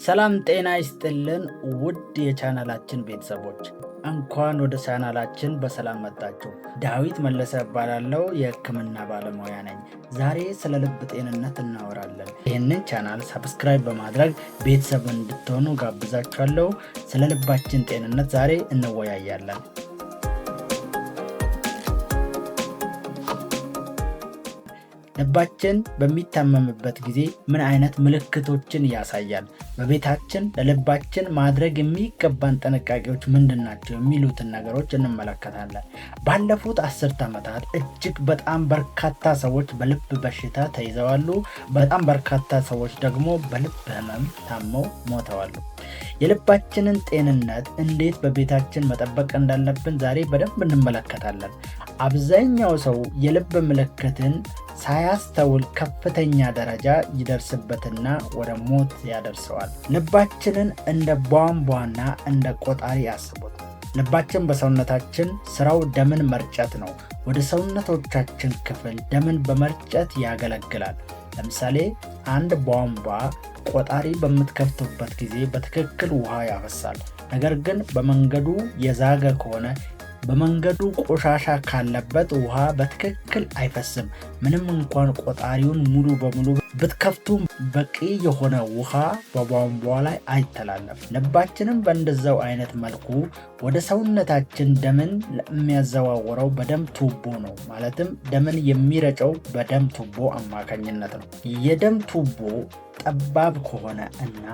ሰላም ጤና ይስጥልን ውድ የቻናላችን ቤተሰቦች እንኳን ወደ ቻናላችን በሰላም መጣችሁ። ዳዊት መለሰ እባላለሁ፣ የሕክምና ባለሙያ ነኝ። ዛሬ ስለ ልብ ጤንነት እናወራለን። ይህንን ቻናል ሰብስክራይብ በማድረግ ቤተሰብ እንድትሆኑ ጋብዛችኋለሁ። ስለ ልባችን ጤንነት ዛሬ እንወያያለን። ልባችን በሚታመምበት ጊዜ ምን አይነት ምልክቶችን ያሳያል? በቤታችን ለልባችን ማድረግ የሚገባን ጥንቃቄዎች ምንድናቸው? የሚሉትን ነገሮች እንመለከታለን። ባለፉት 10 ዓመታት እጅግ በጣም በርካታ ሰዎች በልብ በሽታ ተይዘዋል። በጣም በርካታ ሰዎች ደግሞ በልብ ህመም ታመው ሞተዋል። የልባችንን ጤንነት እንዴት በቤታችን መጠበቅ እንዳለብን ዛሬ በደንብ እንመለከታለን። አብዛኛው ሰው የልብ ምልክትን ሳያስተውል ከፍተኛ ደረጃ ይደርስበትና ወደ ሞት ያደርሰዋል። ልባችንን እንደ ቧንቧና እንደ ቆጣሪ አስቡት። ልባችን በሰውነታችን ስራው ደምን መርጨት ነው። ወደ ሰውነቶቻችን ክፍል ደምን በመርጨት ያገለግላል። ለምሳሌ አንድ ቧንቧ ቆጣሪ በምትከፍቱበት ጊዜ በትክክል ውሃ ያፈሳል። ነገር ግን በመንገዱ የዛገ ከሆነ በመንገዱ ቆሻሻ ካለበት ውሃ በትክክል አይፈስም። ምንም እንኳን ቆጣሪውን ሙሉ በሙሉ ብትከፍቱም በቂ የሆነ ውሃ በቧንቧ ላይ አይተላለፍም። ልባችንም በእንደዛው አይነት መልኩ ወደ ሰውነታችን ደምን የሚያዘዋውረው በደም ቱቦ ነው። ማለትም ደምን የሚረጨው በደም ቱቦ አማካኝነት ነው። የደም ቱቦ ጠባብ ከሆነ እና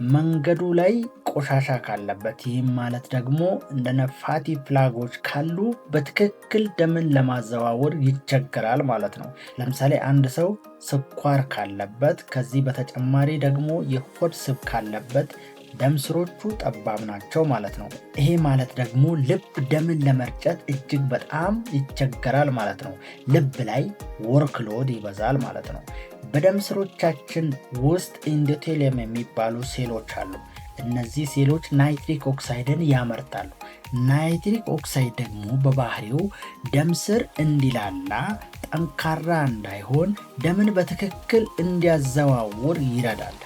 መንገዱ ላይ ቆሻሻ ካለበት፣ ይህም ማለት ደግሞ እንደነ ፋቲ ፍላጎች ካሉ በትክክል ደምን ለማዘዋወር ይቸገራል ማለት ነው። ለምሳሌ አንድ ሰው ስኳር ካለበት፣ ከዚህ በተጨማሪ ደግሞ የሆድ ስብ ካለበት ደም ስሮቹ ጠባብ ናቸው ማለት ነው። ይሄ ማለት ደግሞ ልብ ደምን ለመርጨት እጅግ በጣም ይቸገራል ማለት ነው። ልብ ላይ ወርክሎድ ይበዛል ማለት ነው። በደም ስሮቻችን ውስጥ ኢንዶቴሊየም የሚባሉ ሴሎች አሉ። እነዚህ ሴሎች ናይትሪክ ኦክሳይድን ያመርታሉ። ናይትሪክ ኦክሳይድ ደግሞ በባህሪው ደም ስር እንዲላላ፣ ጠንካራ እንዳይሆን፣ ደምን በትክክል እንዲያዘዋውር ይረዳል።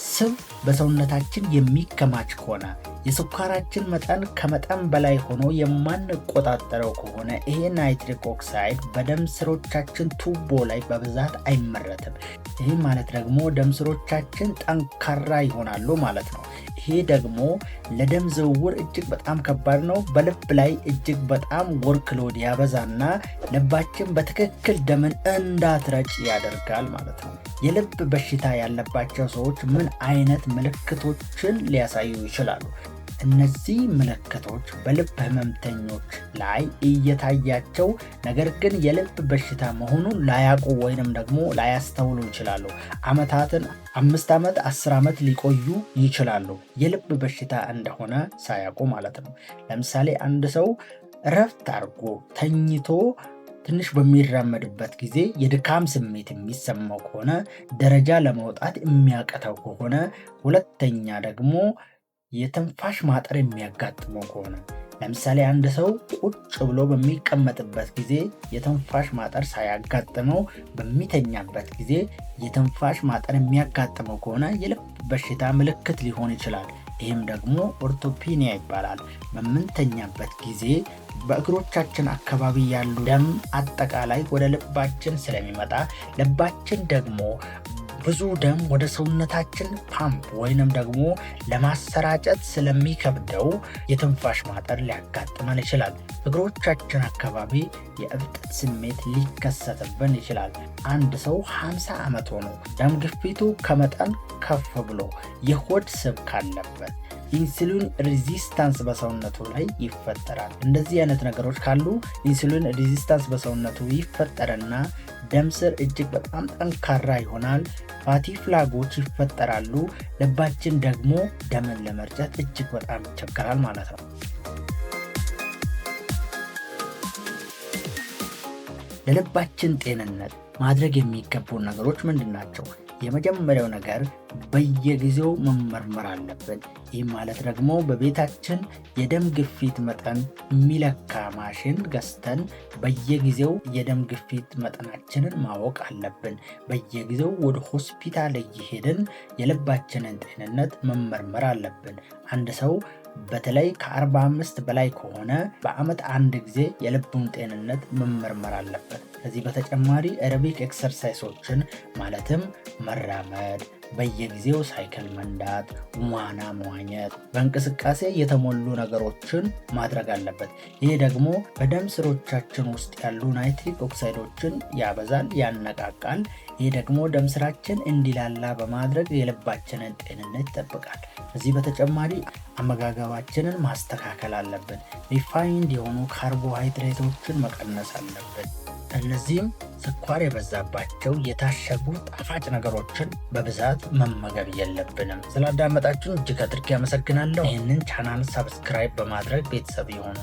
ስብ በሰውነታችን የሚከማች ከሆነ፣ የስኳራችን መጠን ከመጠን በላይ ሆኖ የማንቆጣጠረው ከሆነ ይሄ ናይትሪክ ኦክሳይድ በደም ስሮቻችን ቱቦ ላይ በብዛት አይመረትም። ይህ ማለት ደግሞ ደም ስሮቻችን ጠንካራ ይሆናሉ ማለት ነው። ይሄ ደግሞ ለደም ዝውውር እጅግ በጣም ከባድ ነው። በልብ ላይ እጅግ በጣም ወርክሎድ ያበዛና ልባችን በትክክል ደምን እንዳትረጭ ያደርጋል ማለት ነው። የልብ በሽታ ያለባቸው ሰዎች ምን አይነት ምልክቶችን ሊያሳዩ ይችላሉ? እነዚህ ምልክቶች በልብ ህመምተኞች ላይ እየታያቸው ነገር ግን የልብ በሽታ መሆኑን ላያውቁ ወይንም ደግሞ ላያስተውሉ ይችላሉ። ዓመታትን 5 ዓመት 10 ዓመት ሊቆዩ ይችላሉ፣ የልብ በሽታ እንደሆነ ሳያውቁ ማለት ነው። ለምሳሌ አንድ ሰው እረፍት አድርጎ ተኝቶ ትንሽ በሚራመድበት ጊዜ የድካም ስሜት የሚሰማው ከሆነ፣ ደረጃ ለመውጣት የሚያቀተው ከሆነ፣ ሁለተኛ ደግሞ የትንፋሽ ማጠር የሚያጋጥመው ከሆነ፣ ለምሳሌ አንድ ሰው ቁጭ ብሎ በሚቀመጥበት ጊዜ የትንፋሽ ማጠር ሳያጋጥመው በሚተኛበት ጊዜ የትንፋሽ ማጠር የሚያጋጥመው ከሆነ የልብ በሽታ ምልክት ሊሆን ይችላል። ይህም ደግሞ ኦርቶፒኒያ ይባላል። በምንተኛበት ጊዜ በእግሮቻችን አካባቢ ያሉ ደም አጠቃላይ ወደ ልባችን ስለሚመጣ ልባችን ደግሞ ብዙ ደም ወደ ሰውነታችን ፓምፕ ወይንም ደግሞ ለማሰራጨት ስለሚከብደው የትንፋሽ ማጠር ሊያጋጥመን ይችላል። እግሮቻችን አካባቢ የእብጠት ስሜት ሊከሰትብን ይችላል። አንድ ሰው 50 ዓመት ሆኖ ደም ግፊቱ ከመጠን ከፍ ብሎ የሆድ ስብ ካለበት ኢንሱሊን ሬዚስታንስ በሰውነቱ ላይ ይፈጠራል። እንደዚህ አይነት ነገሮች ካሉ ኢንሱሊን ሬዚስታንስ በሰውነቱ ይፈጠርና ደም ስር እጅግ በጣም ጠንካራ ይሆናል። ፋቲ ፍላጎች ይፈጠራሉ። ልባችን ደግሞ ደምን ለመርጨት እጅግ በጣም ይቸገራል ማለት ነው። ለልባችን ጤንነት ማድረግ የሚገቡ ነገሮች ምንድን ናቸው? የመጀመሪያው ነገር በየጊዜው መመርመር አለብን። ይህ ማለት ደግሞ በቤታችን የደም ግፊት መጠን የሚለካ ማሽን ገዝተን በየጊዜው የደም ግፊት መጠናችንን ማወቅ አለብን። በየጊዜው ወደ ሆስፒታል እየሄድን የልባችንን ጤንነት መመርመር አለብን። አንድ ሰው በተለይ ከ45 በላይ ከሆነ በዓመት አንድ ጊዜ የልቡን ጤንነት መመርመር አለበት። ከዚህ በተጨማሪ ኤሮቢክ ኤክሰርሳይሶችን ማለትም መራመድ፣ በየጊዜው ሳይክል መንዳት፣ ዋና መዋኘት፣ በእንቅስቃሴ የተሞሉ ነገሮችን ማድረግ አለበት። ይህ ደግሞ በደም ስሮቻችን ውስጥ ያሉ ናይትሪክ ኦክሳይዶችን ያበዛል፣ ያነቃቃል። ይህ ደግሞ ደም ስራችን እንዲላላ በማድረግ የልባችንን ጤንነት ይጠብቃል። ከዚህ በተጨማሪ አመጋገባችንን ማስተካከል አለብን። ሪፋይንድ የሆኑ ካርቦሃይድሬቶችን መቀነስ አለብን። እነዚህም ስኳር የበዛባቸው የታሸጉ ጣፋጭ ነገሮችን በብዛት መመገብ የለብንም። ስላዳመጣችሁን እጅግ አድርጌ አመሰግናለሁ። ይህንን ቻናል ሰብስክራይብ በማድረግ ቤተሰብ ይሁኑ።